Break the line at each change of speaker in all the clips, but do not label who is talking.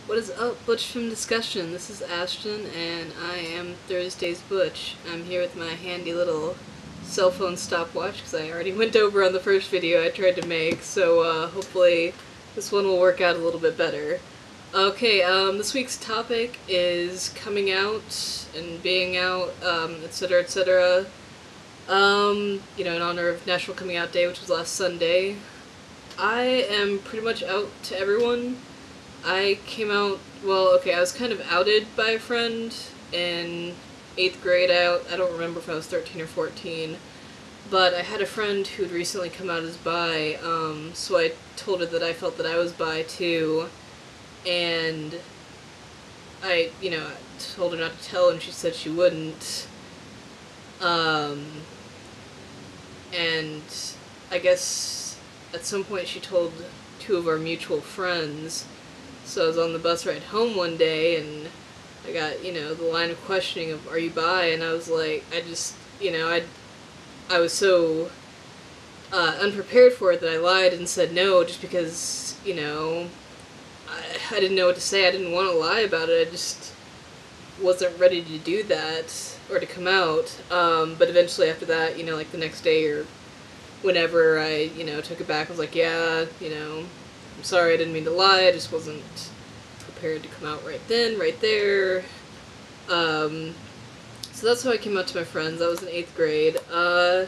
What is up, Butch from Discussion? This is Ashton, and I am Thursday's Butch. I'm here with my handy little cell phone stopwatch, because I already went over on the first video I tried to make, so hopefully this one will work out a little bit better. Okay, this week's topic is coming out and being out, etc., etc. In honor of National Coming Out Day, which was last Sunday. I am pretty much out to everyone. I came out, I was kind of outed by a friend in 8th grade. I don't remember if I was 13 or 14, but I had a friend who'd recently come out as bi, so I told her that I felt that I was bi too, and I told her not to tell, and she said she wouldn't, and I guess at some point she told two of our mutual friends. So I was on the bus ride home one day, and I got, the line of questioning of, "Are you bi?" And I was like, I was so unprepared for it that I lied and said no, just because, I didn't know what to say. I didn't want to lie about it. I just wasn't ready to do that, or to come out. But eventually after that, like the next day or whenever, I, took it back. I was like, yeah, I'm sorry, I didn't mean to lie, I just wasn't prepared to come out right then, right there. So that's how I came out to my friends. I was in 8th grade. I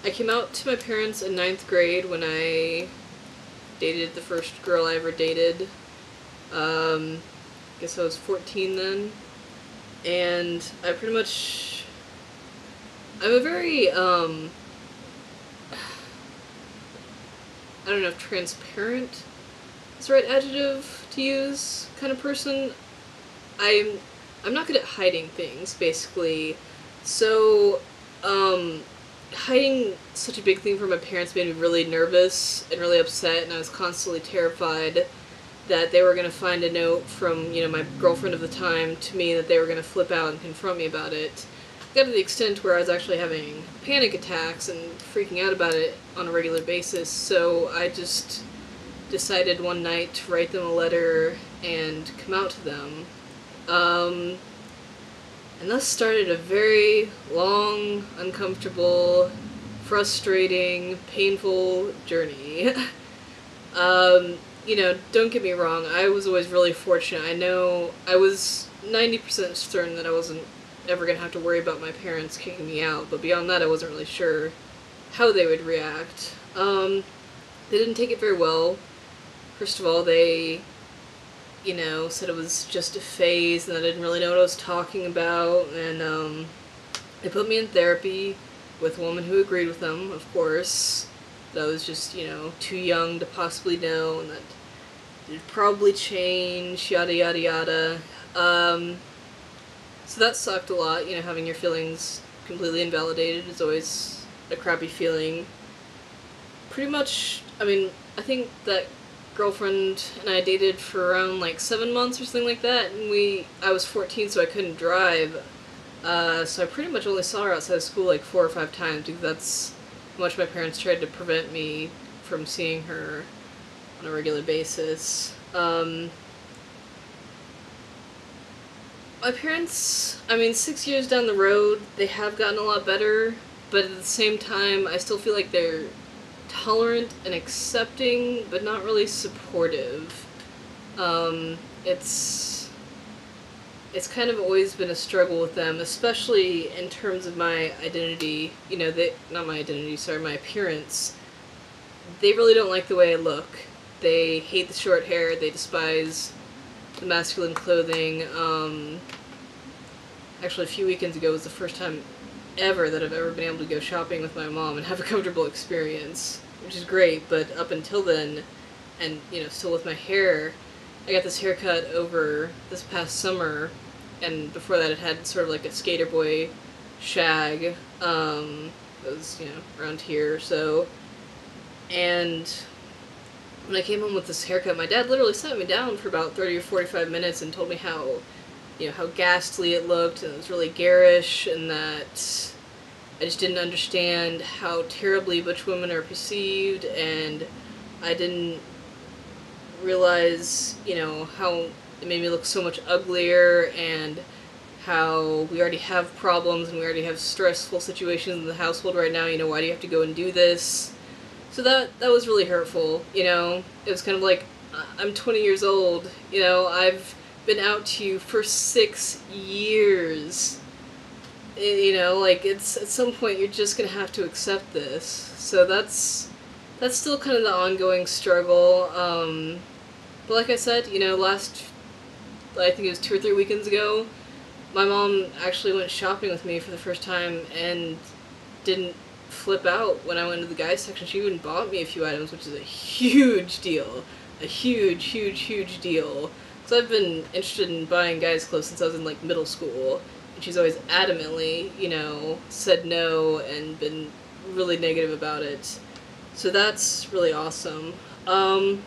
came out to my parents in 9th grade when I dated the first girl I ever dated. I guess I was 14 then. And I'm a very, I don't know if transparent is the right adjective to use kind of person. I'm not good at hiding things, basically. So, hiding such a big thing from my parents made me really nervous and really upset, and I was constantly terrified that they were going to find a note from, my girlfriend of the time to me, that they were going to flip out and confront me about it. It got to the extent where I was actually having panic attacks and freaking out about it on a regular basis, so I just decided one night to write them a letter and come out to them. And thus started a very long, uncomfortable, frustrating, painful journey. Don't get me wrong, I was always really fortunate. I know I was 90% certain that I wasn't ever going to have to worry about my parents kicking me out, but beyond that I wasn't really sure how they would react. They didn't take it very well. First of all, they, said it was just a phase and that I didn't really know what I was talking about, and they put me in therapy with a woman who agreed with them, of course, that I was just, too young to possibly know, and that it'd probably change, yada yada yada. So that sucked a lot, having your feelings completely invalidated is always a crappy feeling. Pretty much, I think that girlfriend and I dated for around 7 months or something like that, and I was 14, so I couldn't drive, so I pretty much only saw her outside of school 4 or 5 times, because that's how much my parents tried to prevent me from seeing her on a regular basis. My parents, 6 years down the road, they have gotten a lot better, but at the same time, I still feel like they're tolerant and accepting, but not really supportive. It's kind of always been a struggle with them, especially in terms of my identity, not my identity, sorry, my appearance. They really don't like the way I look. They hate the short hair, they despise the masculine clothing. Actually, a few weekends ago was the first time ever that I've ever been able to go shopping with my mom and have a comfortable experience, which is great, but up until then, and, still with my hair, I got this haircut over this past summer, and before that it had sort of a skater boy shag, it was, around here or so, and when I came home with this haircut, my dad literally sat me down for about 30 or 45 minutes and told me how ghastly it looked, and it was really garish, and that I just didn't understand how terribly butch women are perceived, and I didn't realize, how it made me look so much uglier, and how we already have problems and we already have stressful situations in the household right now, you know, why do you have to go and do this? So that was really hurtful, you know. It was kind of like, I'm 20 years old, you know, I've been out to you for 6 years. You know, like, it's, at some point you're just gonna have to accept this. So that's still kind of the ongoing struggle. But like I said, you know, I think it was 2 or 3 weekends ago, my mom actually went shopping with me for the first time and didn't flip out when I went to the guys section. She even bought me a few items, which is a huge deal. A huge, huge, huge deal. Because I've been interested in buying guys' clothes since I was in, like, middle school. And she's always adamantly, you know, said no and been really negative about it. So that's really awesome. As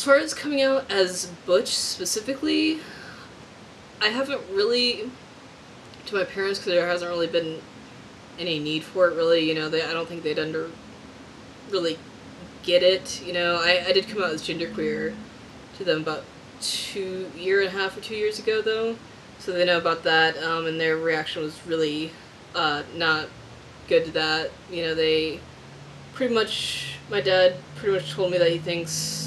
far as coming out as butch specifically, I haven't really, to my parents, because there hasn't really been any need for it, really, you know, I don't think they'd really get it, you know. I did come out as genderqueer to them about 2.5 or 2 years ago, though, so they know about that, and their reaction was really not good to that. You know, my dad pretty much told me that he thinks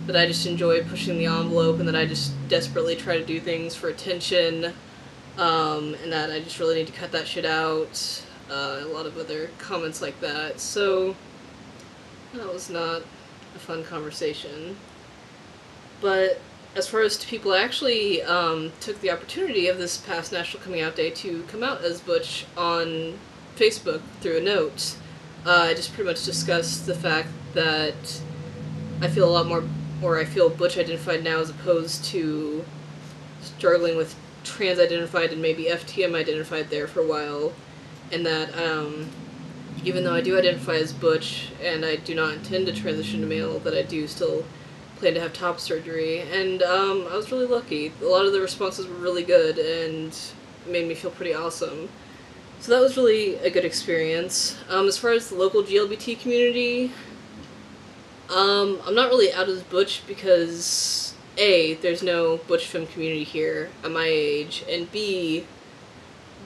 that I just enjoy pushing the envelope and that I just desperately try to do things for attention, and that I just really need to cut that shit out. A lot of other comments like that, so that was not a fun conversation. But as far as to people, I actually took the opportunity of this past National Coming Out Day to come out as butch on Facebook through a note. I just pretty much discussed the fact that I feel a lot more, or I feel butch identified now as opposed to struggling with trans identified and maybe FTM identified there for a while, and that even though I do identify as butch and I do not intend to transition to male, that I do still plan to have top surgery. And I was really lucky. A lot of the responses were really good and made me feel pretty awesome. So that was really a good experience. As far as the local GLBT community, I'm not really out as butch because A, there's no butch femme community here at my age, and B,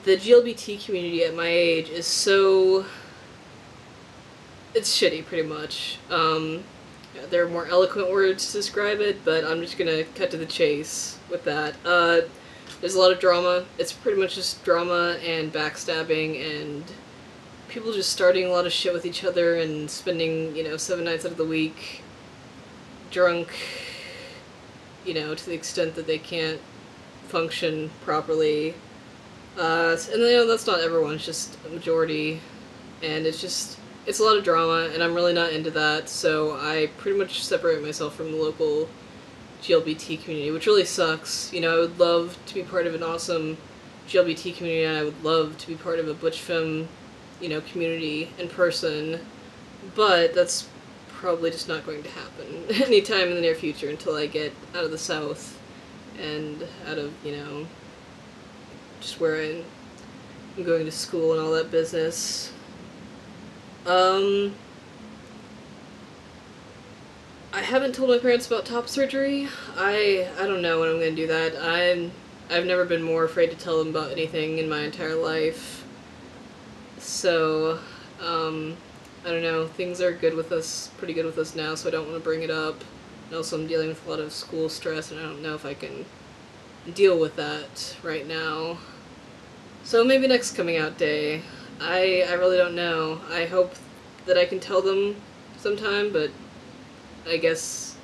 the GLBT community at my age is so... it's shitty, pretty much. There are more eloquent words to describe it, but I'm just gonna cut to the chase with that. There's a lot of drama. It's pretty much just drama and backstabbing and people just starting a lot of shit with each other and spending, you know, 7 nights out of the week drunk, you know, to the extent that they can't function properly. And you know, that's not everyone, it's just a majority, and it's a lot of drama, and I'm really not into that, so I pretty much separate myself from the local GLBT community, which really sucks. You know, I would love to be part of an awesome GLBT community, and I would love to be part of a butch femme, you know, community in person, but that's probably just not going to happen anytime in the near future until I get out of the South and out of, you know, just where I'm going to school and all that business. I haven't told my parents about top surgery. I don't know when I'm gonna do that. I've never been more afraid to tell them about anything in my entire life. So, I don't know, things are pretty good with us now, so I don't want to bring it up. And also I'm dealing with a lot of school stress, and I don't know if I can deal with that right now. So maybe next coming out day. I really don't know. I hope that I can tell them sometime, but I guess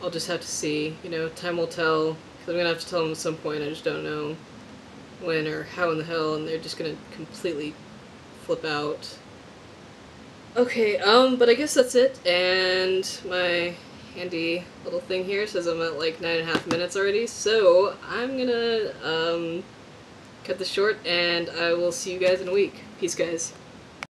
I'll just have to see. You know, time will tell, because I'm gonna have to tell them at some point. I just don't know when or how in the hell, and they're just gonna completely flip out. Okay, but I guess that's it, and my handy little thing here says I'm at like 9.5 minutes already, so I'm gonna cut this short, and I will see you guys in a week. Peace, guys.